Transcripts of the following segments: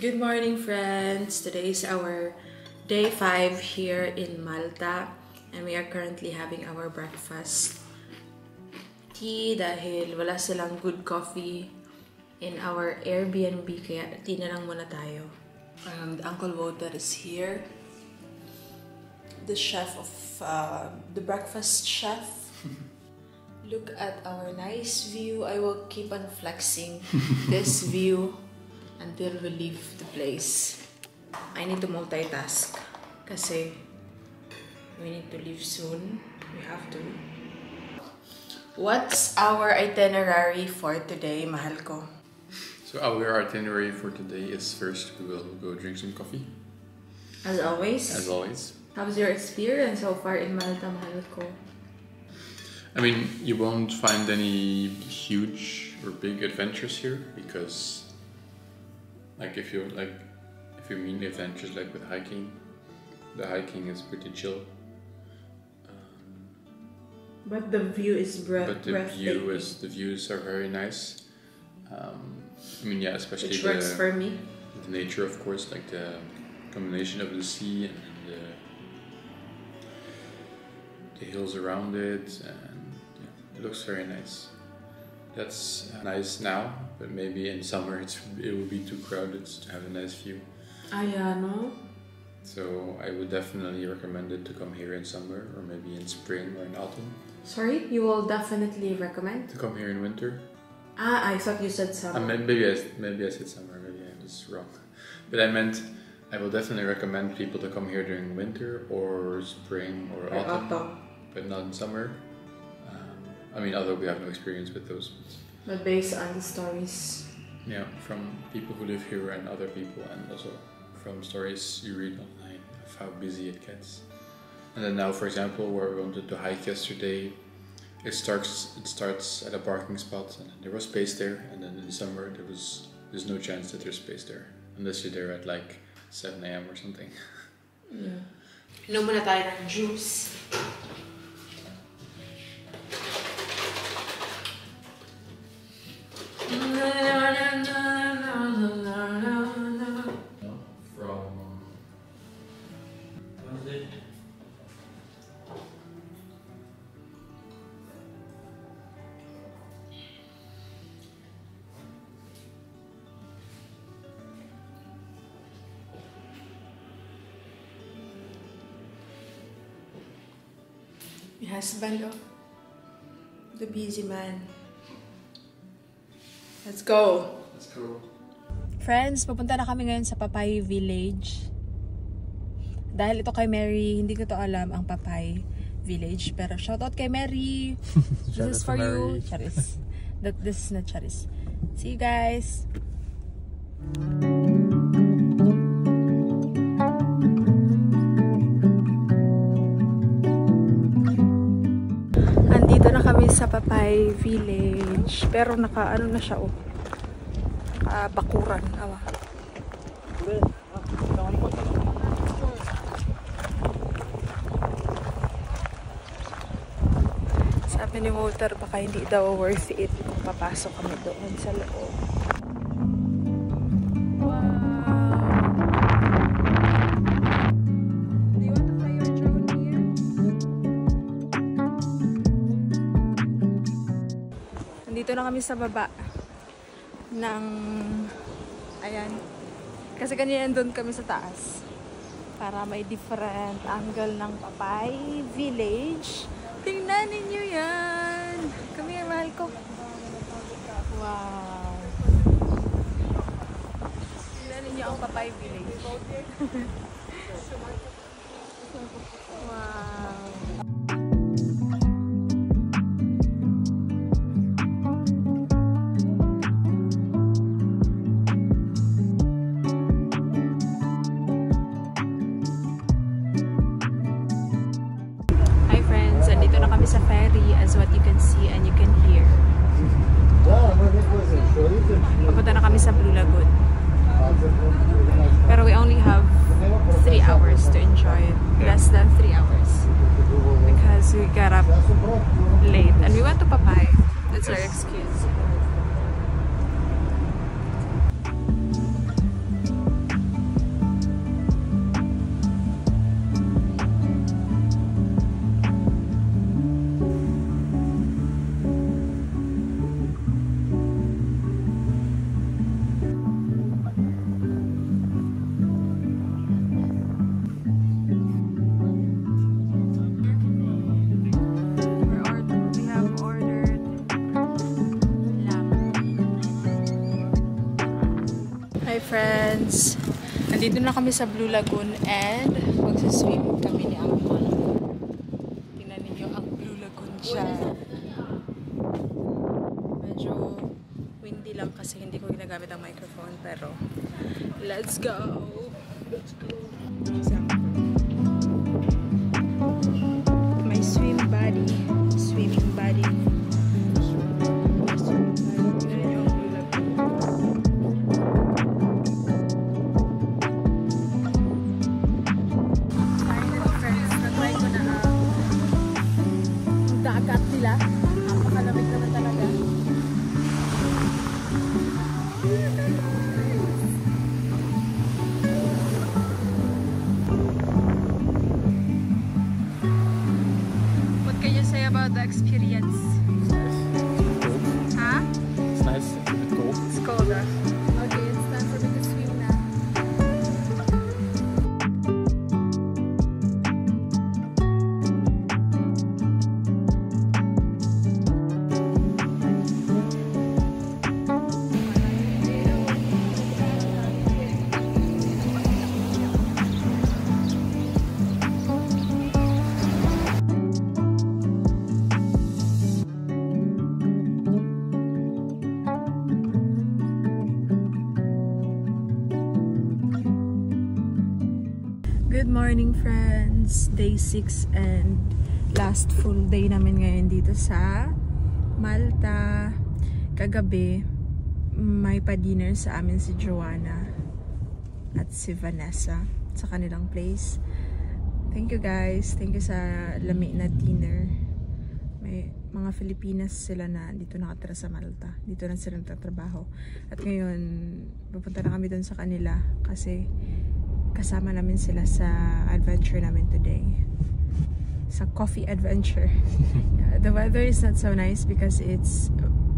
Good morning, friends! Today is our day 5 here in Malta and we are currently having our breakfast tea dahil wala silang good coffee in our Airbnb kaya tea na lang muna tayo. And Uncle Walter is here, the chef of the breakfast chef. Look at our nice view. I will keep on flexing this view until we leave the place. I need to multitask kasi we need to leave soon. We have to. What's our itinerary for today, mahal ko? So our itinerary for today is first we will go drink some coffee. As always? As always. How's your experience so far in Malta, mahal ko? I mean, you won't find any huge or big adventures here because if you mean adventures like with hiking, the hiking is pretty chill. But the view is breathtaking. The views are very nice. I mean, yeah, especially which works for me. The nature, of course, like the combination of the sea and the hills around it, and yeah, it looks very nice. That's nice now, but maybe in summer it will be too crowded to have a nice view. No? So I would definitely recommend it to come here in summer, or maybe in spring or in autumn. Sorry, you will definitely recommend? To come here in winter. I thought you said summer. Maybe I said summer, maybe I was wrong. But I meant I will definitely recommend people to come here during winter or spring or autumn. But not in summer. I mean, although we have no experience with those. But based on the stories. Yeah, from people who live here and other people, and also from stories you read online of how busy it gets. And then now, for example, where we wanted to hike yesterday, it starts at a parking spot, and there was space there. And then in summer, there's no chance that there's space there unless you're there at like 7 AM or something. Yeah. Inom muna tayo ng juice. My husband, the busy man. Let's go! Let's go. Friends, pupunta na kami ngayon sa Papay Village. Dahil ito kay Mary, hindi ko to alam ang Papay Village. Pero shoutout kay Mary! This is for you. Charis. This is not Charis. See you guys! Andito na kami sa Papay Village. Pero naka-ano na siya, oh. Bakuran. Awa. Sabi ni Walter, baka hindi daw worth it kung papasok kami doon sa loob. Wow! Do you want to fly your drone here? Nandito na kami sa baba ng ayan, kasi kanina doon kami sa taas para may different angle ng Papay Village. Tingnan ninyo yan, kami yan, mahal ko. Wow, tingnan ninyo ang Papay Village. Wow. Sa ferry as what you can see and you can hear. Papunta na kami sa Blue Lagoon. Pero we only have 3 hours to enjoy it. Less than 3 hours. Because we got up late and we went to Papay. That's our excuse. friends, nandito na kami sa Blue Lagoon and magsaswim kami ni Uncle. Tingnan ninyo ang Blue Lagoon dyan. Medyo windy lang kasi hindi ko ginagamit ang microphone, pero let's go! Let's go! My swimming body. Dagat nila. Napakalamig naman talaga. What can you say about the experience? Huh? It's nice. It's a bit cold. It's cold. Okay, it's time for me to swim now. Good morning friends! Day 6 and last full day namin ngayon dito sa Malta. Kagabi, may pa-dinner sa amin si Joanna at si Vanessa sa kanilang place. Thank you guys. Thank you sa lami na dinner. May mga Filipinas sila na dito nakatira sa Malta. Dito na sila nagtatrabaho. At ngayon, pupunta na kami dun sa kanila kasi kasama namin sila sa adventure namin today. Sa coffee adventure. The weather is not so nice because it's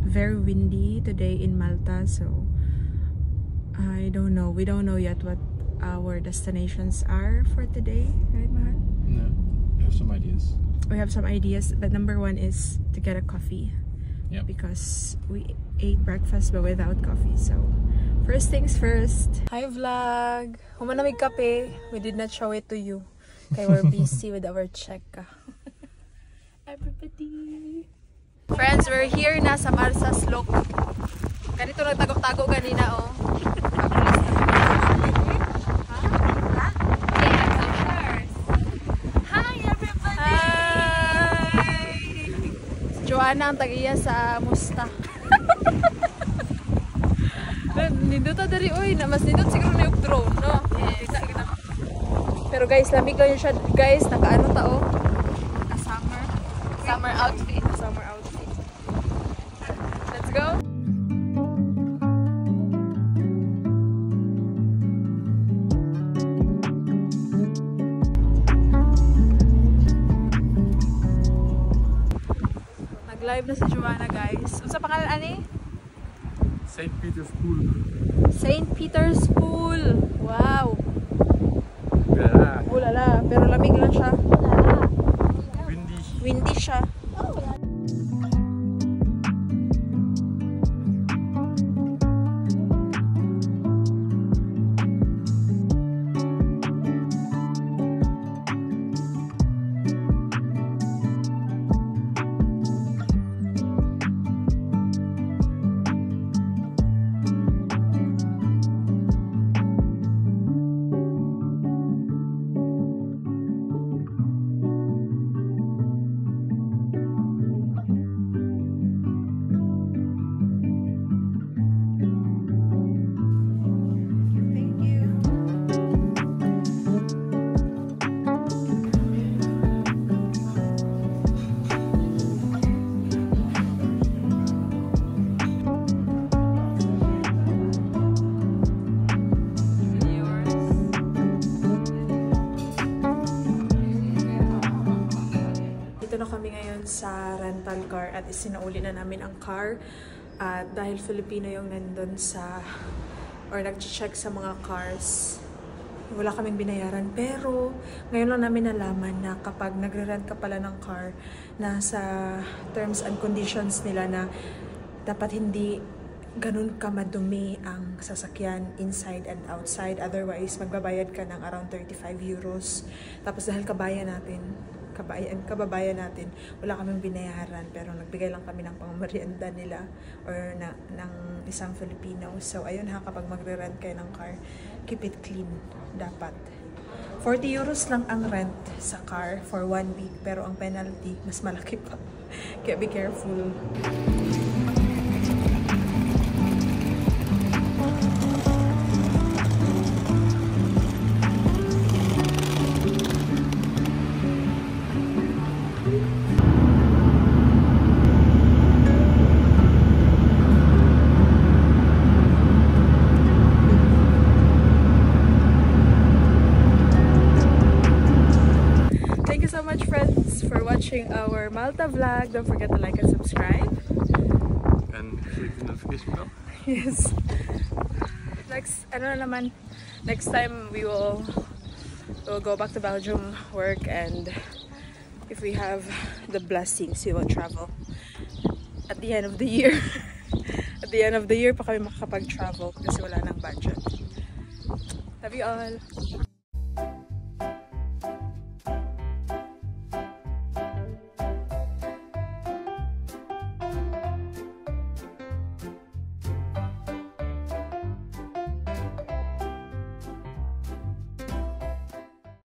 very windy today in Malta. So, I don't know. We don't know yet what our destinations are for today. Right, Mahal? No, we have some ideas. We have some ideas, but number one is to get a coffee. Yep. Because we ate breakfast but without coffee. So, first things first. Hi vlog! Humanamig kape. We did not show it to you. Kaya we're busy with our check. Everybody! Friends, we're here na sa Marsas Look. Ganito nagtagok-tago kanina, oh. Hi everybody! Hi! Joanna ang tagiya sa Musta. Nindot na dari, oy, mas nindot siguro na yung drone, no? Yes. Pero guys, lamig lang yun siya, guys, naka-ano tao? Summer outfit. Summer outfit. Let's go! Nag-live na si Joanna, guys. Unsa pangalan, ani? St. Peter's Pool. St. Peter's Pool. Wow. Yeah. Ulala, pero lamig lang siya. Windy. Windy siya. Dito na kami ngayon sa rental car at isinauli na namin ang car. At dahil Filipino yung nandun sa, or nag-check sa mga cars, wala kaming binayaran. Pero ngayon lang namin nalaman na kapag nagre-rent ka pala ng car, nasa terms and conditions nila na dapat hindi ganun ka madumi ang sasakyan inside and outside. Otherwise, magbabayad ka ng around 35 euros. Tapos dahil kababayan natin, wala kaming binayaran, pero nagbigay lang kami ng pangmerienda nila or ng isang Filipino. So ayun ha, kapag magre-rent kayo ng car, keep it clean dapat. 40 euros lang ang rent sa car for 1 week, pero ang penalty mas malaki pa. Kaya be careful. So much friends for watching our Malta vlog. Don't forget to like and subscribe and click the notification bell. Yes. Next time we'll go back to Belgium, work, and if we have the blessings, we will travel at the end of the year. At the end of the year pa kami makakapag-travel kasi wala nang budget. Love you all.